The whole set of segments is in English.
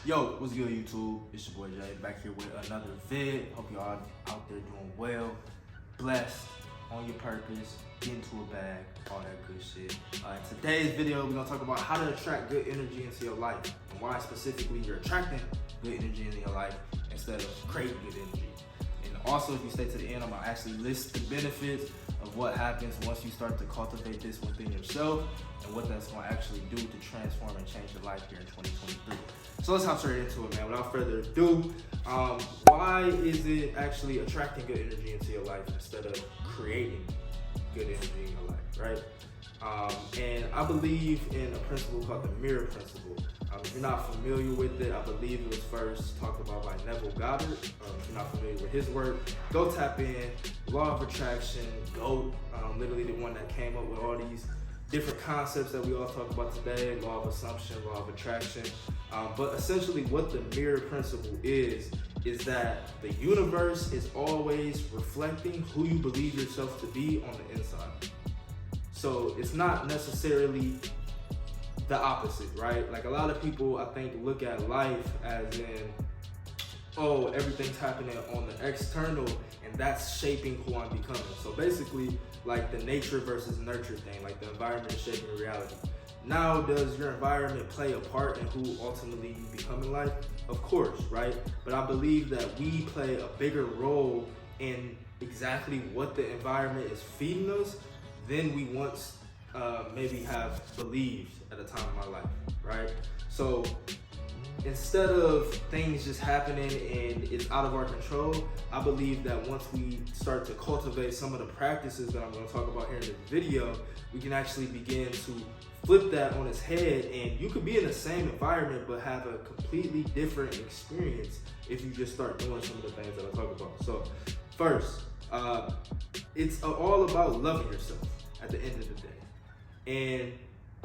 Yo, what's good, YouTube? It's your boy Jay back here with another vid. Hope y'all out there doing well, blessed, on your purpose, getting to a bag, all that good shit. In today's video, we're gonna talk about how to attract good energy into your life and why specifically you're attracting good energy into your life instead of creating good energy. And also, if you stay to the end, I'm gonna actually list the benefits of what happens once you start to cultivate this within yourself and what that's gonna actually do to transform and change your life here in 2023. So let's hop straight into it, man. Without further ado, why is it actually attracting good energy into your life instead of creating good energy in your life, right? And I believe in a principle called the mirror principle. If you're not familiar with it, I believe it was first talked about by Neville Goddard. If you're not familiar with his work, go tap in. Law of attraction, GOAT, literally the one that came up with all these different concepts that we all talk about today, law of assumption, law of attraction. But essentially what the mirror principle is that the universe is always reflecting who you believe yourself to be on the inside. So it's not necessarily the opposite, right? Like a lot of people, I think, look at life as in, oh, everything's happening on the external and that's shaping who I'm becoming. So basically, like the nature versus nurture thing, like the environment is shaping reality. Now, does your environment play a part in who ultimately you become in life? Of course, right? But I believe that we play a bigger role in exactly what the environment is feeding us than we once maybe have believed at a time in my life, right? So instead of things just happening and it's out of our control, I believe that once we start to cultivate some of the practices that I'm going to talk about here in this video, we can actually begin to flip that on its head, and you could be in the same environment but have a completely different experience if you just start doing some of the things that I talk about. So first, it's all about loving yourself at the end of the day. And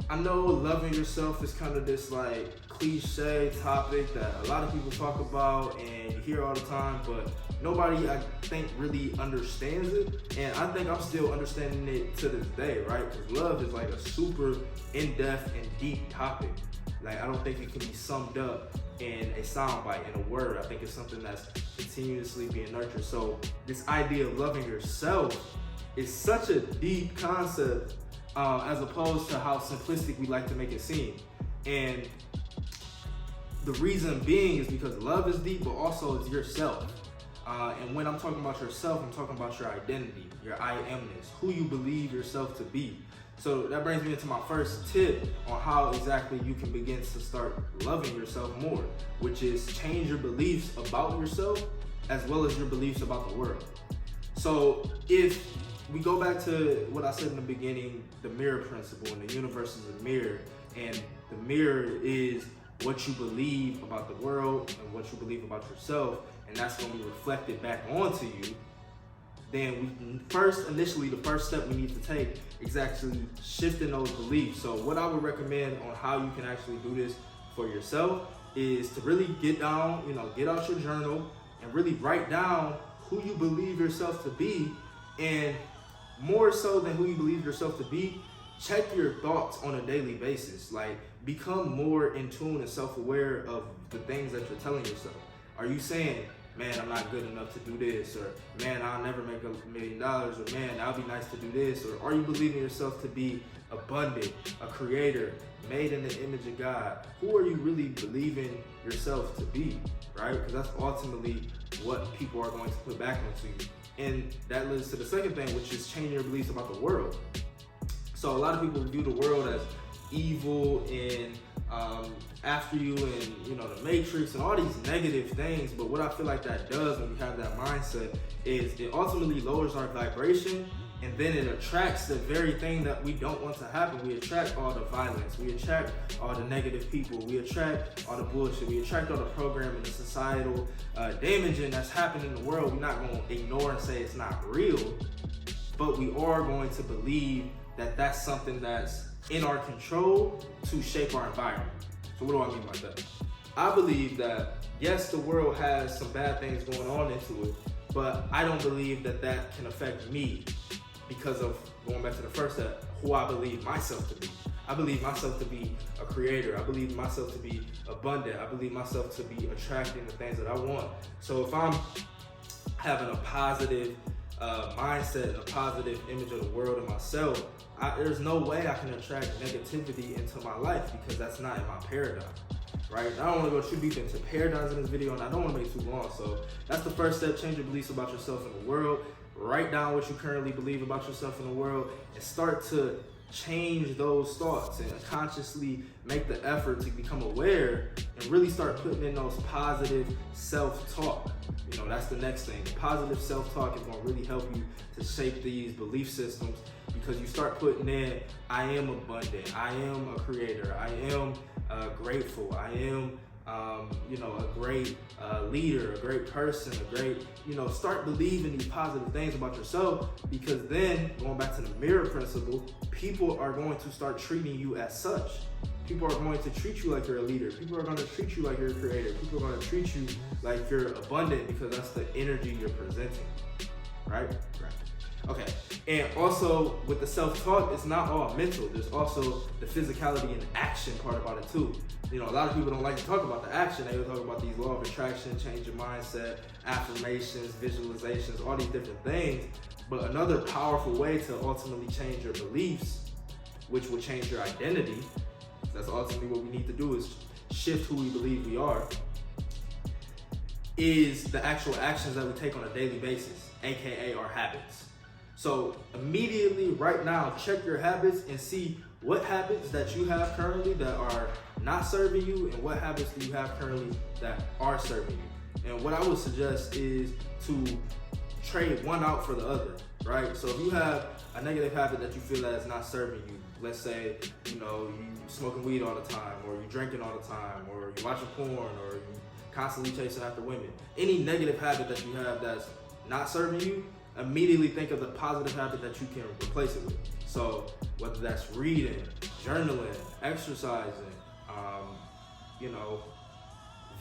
I know loving yourself is kind of this like cliche topic that a lot of people talk about and you hear all the time, but nobody, I think, really understands it. And I think I'm still understanding it to this day, right? Because love is like a super in-depth and deep topic. Like, I don't think it can be summed up in a soundbite, in a word. I think it's something that's continuously being nurtured. So this idea of loving yourself is such a deep concept, as opposed to how simplistic we like to make it seem. And the reason being is because love is deep, but also it's yourself. And when I'm talking about yourself, I'm talking about your identity, your I amness, who you believe yourself to be. So that brings me into my first tip on how exactly you can begin to start loving yourself more, which is change your beliefs about yourself as well as your beliefs about the world. So if we go back to what I said in the beginning, the mirror principle, and the universe is a mirror, and the mirror is what you believe about the world and what you believe about yourself, and that's going to be reflected back onto you. Then the first step we need to take is actually shifting those beliefs. So what I would recommend on how you can actually do this for yourself is to really get down, get out your journal and really write down who you believe yourself to be. And more so than who you believe yourself to be, check your thoughts on a daily basis. Like, become more in tune and self-aware of the things that you're telling yourself. Are you saying, man, I'm not good enough to do this, or man, I'll never make $1 million, or man, that'll be nice to do this? Or are you believing yourself to be abundant, a creator, made in the image of God? Who are you really believing yourself to be, right? Because that's ultimately what people are going to put back onto you. And that leads to the second thing, which is changing your beliefs about the world. So a lot of people view the world as evil and after you, and the Matrix and all these negative things. But what I feel like that does when we have that mindset is it ultimately lowers our vibration, and then it attracts the very thing that we don't want to happen. We attract all the violence, we attract all the negative people, we attract all the bullshit, we attract all the programming, the societal damaging that's happening in the world. We're not going to ignore and say it's not real, but we are going to believe that that's something that's in our control to shape our environment. So what do I mean by that? I believe that, yes, the world has some bad things going on into it, but I don't believe that that can affect me because of, going back to the first step, who I believe myself to be. I believe myself to be a creator. I believe myself to be abundant. I believe myself to be attracting the things that I want. So if I'm having a positive mindset and a positive image of the world and myself, there's no way I can attract negativity into my life, because that's not in my paradigm, right? I don't want to go too deep into paradigms in this video, and I don't want to make it too long. So that's the first step. Change your beliefs about yourself in the world. Write down what you currently believe about yourself in the world, and start to change those thoughts and consciously make the effort to become aware and really start putting in those positive self-talk. You know, that's the next thing. Positive self-talk is going to really help you to shape these belief systems, because you start putting in, I am abundant, I am a creator, I am grateful, I am a great leader, a great person, a great, start believing these positive things about yourself, because then, going back to the mirror principle, people are going to start treating you as such. People are going to treat you like you're a leader. People are going to treat you like you're a creator. People are going to treat you like you're abundant, because that's the energy you're presenting, right? Okay, and also with the self-talk, it's not all mental. There's also the physicality and action part about it too. A lot of people don't like to talk about the action. They will talk about these law of attraction, change your mindset, affirmations, visualizations, all these different things. But another powerful way to ultimately change your beliefs, which will change your identity, that's ultimately what we need to do, is shift who we believe we are, is the actual actions that we take on a daily basis, aka our habits. So immediately right now, check your habits and see what habits that you have currently that are not serving you, and what habits do you have currently that are serving you. And what I would suggest is to trade one out for the other, right? So if you have a negative habit that you feel that is not serving you, let's say, you smoking weed all the time, or you drinking all the time, or you watching porn, or you constantly chasing after women. Any negative habit that you have that's not serving you, immediately think of the positive habit that you can replace it with. So whether that's reading, journaling, exercising,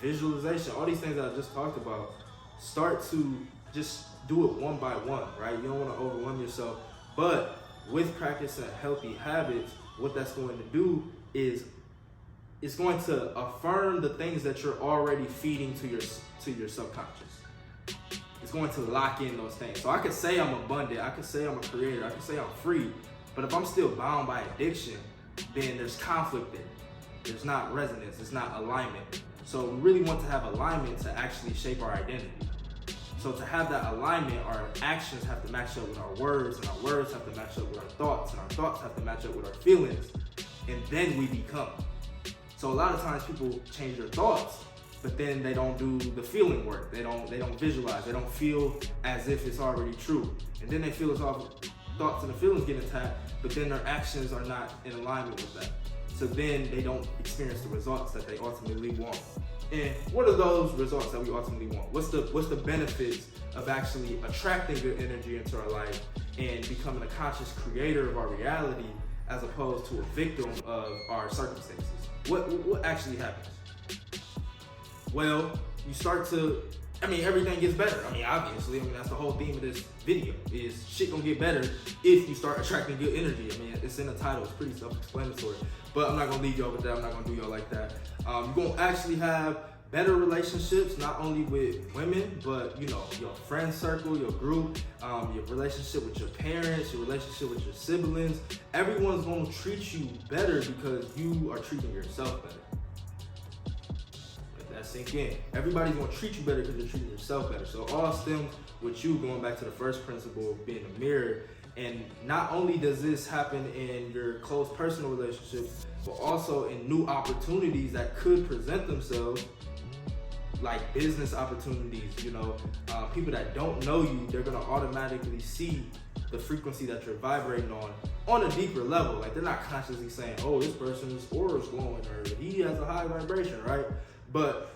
visualization, all these things that I just talked about, start to just do it one by one, right? You don't want to overwhelm yourself, but with practicing healthy habits, what that's going to do is it's going to affirm the things that you're already feeding to your subconscious. It's going to lock in those things. So I could say I'm abundant, I could say I'm a creator, I could say I'm free, but if I'm still bound by addiction, then there's conflict there. There's not resonance, it's not alignment. So we really want to have alignment to actually shape our identity. So to have that alignment, our actions have to match up with our words, and our words have to match up with our thoughts, and our thoughts have to match up with our feelings, and then we become. So a lot of times people change their thoughts, but then they don't do the feeling work. They don't visualize. They don't feel as if it's already true. And then they feel as though thoughts and the feelings get attacked, but then their actions are not in alignment with that. So then they don't experience the results that they ultimately want. And what are those results that we ultimately want? What's the benefits of actually attracting good energy into our life and becoming a conscious creator of our reality, as opposed to a victim of our circumstances? What actually happens? Well, you start to, everything gets better. Obviously, that's the whole theme of this video, is shit gonna get better if you start attracting good energy. It's in the title, it's pretty self-explanatory, but I'm not gonna leave y'all with that. I'm not gonna do y'all like that. You're gonna actually have better relationships, not only with women, but your friend circle, your group, your relationship with your parents, your relationship with your siblings. Everyone's gonna treat you better because you are treating yourself better. Let that sink in. Everybody's gonna treat you better because you're treating yourself better. So all stems with you going back to the first principle of being a mirror. And not only does this happen in your close personal relationships, but also in new opportunities that could present themselves, like business opportunities. People that don't know you, they're gonna automatically see the frequency that you're vibrating on a deeper level. Like, they're not consciously saying, oh, this person's aura is glowing, or he has a high vibration, right? But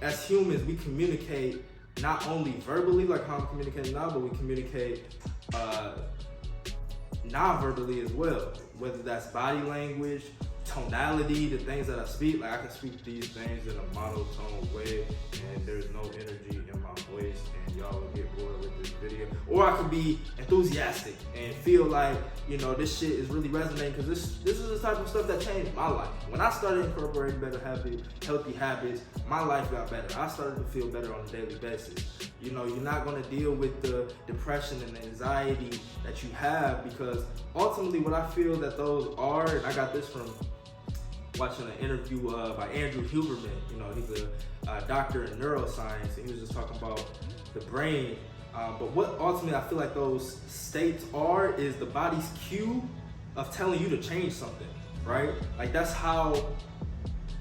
as humans, we communicate not only verbally, like how I'm communicating now, but we communicate non-verbally as well, whether that's body language tonality, the things that I speak, like I can speak these things in a monotone way and there's no energy in my voice and y'all will get bored with this video. Or I could be enthusiastic and feel like, you know, this shit is really resonating because this is the type of stuff that changed my life. When I started incorporating healthy habits, my life got better. I started to feel better on a daily basis. You know, you're not gonna deal with the depression and anxiety that you have because ultimately what I feel that those are, and I got this from watching an interview by Andrew Huberman. You know, he's a doctor in neuroscience, and he was just talking about the brain. But what ultimately I feel like those states are is the body's cue of telling you to change something, right? Like that's how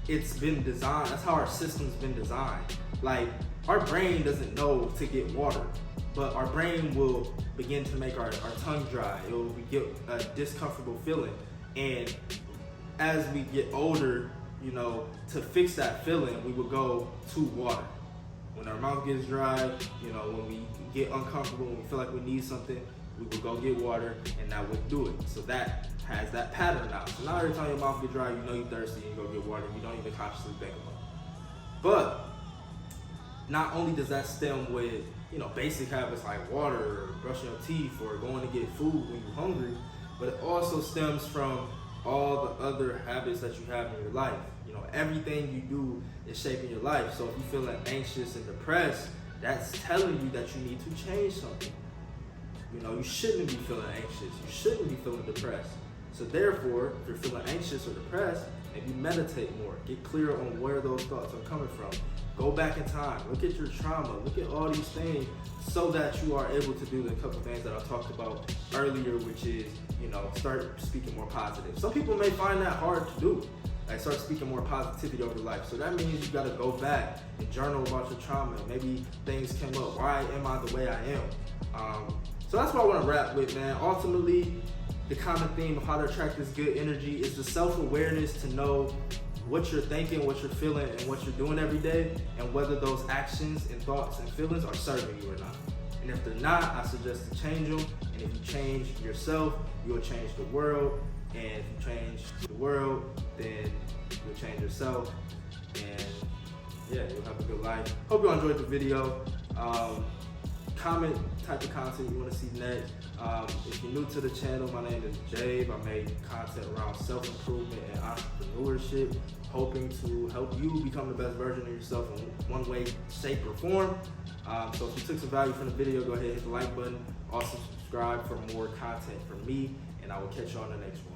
it's been designed. That's how our system's been designed. Like our brain doesn't know to get water, but our brain will begin to make our tongue dry. It will get a discomfortable feeling. And as we get older, you know, to fix that feeling, we would go to water. When our mouth gets dry, you know, when we get uncomfortable, when we feel like we need something, we would go get water, and that would do it. So that has that pattern now. So now every time your mouth gets dry, you know you're thirsty, and you go get water, and you don't even consciously think about it. But not only does that stem with, you know, basic habits like water, or brushing your teeth, or going to get food when you're hungry, but it also stems from all the other habits that you have in your life. You know, everything you do is shaping your life. So if you're feeling anxious and depressed, that's telling you that you need to change something. You know, you shouldn't be feeling anxious. You shouldn't be feeling depressed. So therefore, if you're feeling anxious or depressed, maybe meditate more. Get clear on where those thoughts are coming from. Go back in time. Look at your trauma. Look at all these things so that you are able to do the couple things that I talked about earlier, which is, you know, start speaking more positive. Some people may find that hard to do. Like start speaking more positivity over life. So that means you got to go back and journal about your trauma. Maybe things came up. Why am I the way I am? So that's what I want to wrap with, man. Ultimately, the common theme of how to attract this good energy is the self-awareness to know what you're thinking, what you're feeling, and what you're doing every day, and whether those actions and thoughts and feelings are serving you or not. And if they're not, I suggest to change them. And if you change yourself, you'll change the world. And if you change the world, then you'll change yourself. And yeah, you'll have a good life. Hope you enjoyed the video. Comment type of content you want to see next. If you're new to the channel, my name is Jabe. I make content around self-improvement and entrepreneurship, hoping to help you become the best version of yourself in one way, shape, or form. So if you took some value from the video, go ahead and hit the like button. Also subscribe for more content from me, and I will catch you on the next one.